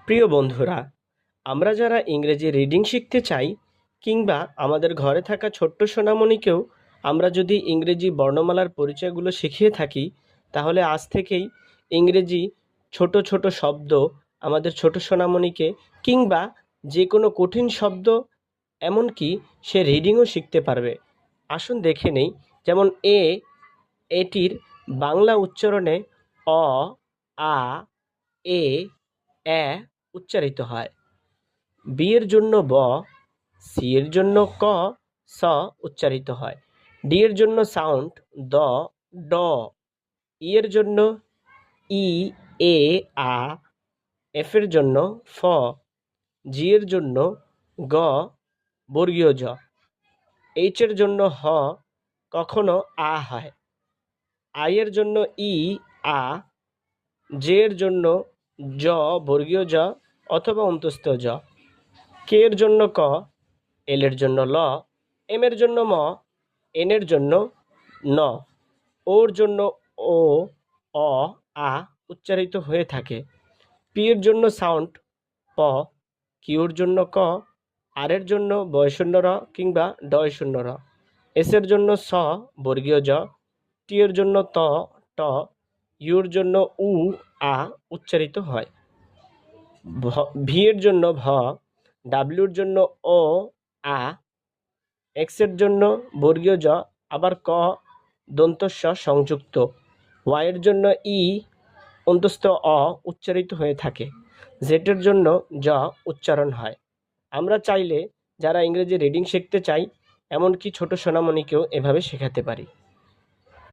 প্রিয় বন্ধুরা, আমরা যারা ইংরেজি রিডিং শিখতে চাই কিংবা আমাদের ঘরে থাকা ছোট্ট সোনামণিকেও আমরা যদি ইংরেজি বর্ণমালার পরিচয়গুলো শিখিয়ে থাকি, তাহলে আজ থেকেই ইংরেজি ছোট ছোট শব্দ আমাদের ছোট সোনামণিকে কিংবা যে কোনো কঠিন শব্দ এমনকি সে রিডিংও শিখতে পারবে। আসুন দেখে নেই। যেমন এটির বাংলা উচ্চারণে অ, আ, এ, এ উচ্চারিত হয়। বি এর জন্য ব, সি এর জন্য ক, স উচ্চারিত হয়। ডি এর জন্য সাউন্ড দ, ড। ই এর জন্য ই, এ, আ। এফ এর জন্য ফ। জি এর জন্য গ, বর্গীয় জ। এইচ এর জন্য হ, কখনো আ হয়। আই এর জন্য ই, আ। জে এর জন্য জ, বর্গীয় জ অথবা অন্তস্থ জ। কে এর জন্য ক, এল এর জন্য ল, এম এর জন্য ম, এন এর জন্য ন, ওর জন্য ও, অ, আ উচ্চারিত হয়ে থাকে। পি এর জন্য সাউন্ড প, কিউর জন্য ক, আর এর জন্য বয়শূন্য র কিংবা ডয়শূন্য র, এস এর জন্য স, বর্গীয় জ, টি এর জন্য ত, ট, ইউর জন্য উ, আ উচ্চারিত হয়। ভি এর জন্য ভ, ডাব্লিউর জন্য ও, আ, এক্স এর জন্য বর্গীয় জ আবার ক দন্তস্ব সংযুক্ত, ওয়াই এর জন্য ই অন্তস্থ অ উচ্চারিত হয়ে থাকে, জেড এর জন্য জ উচ্চারণ হয়। আমরা চাইলে যারা ইংরেজি রিডিং শিখতে চাই এমনকি ছোট সোনামণিকেও এভাবে শেখাতে পারি।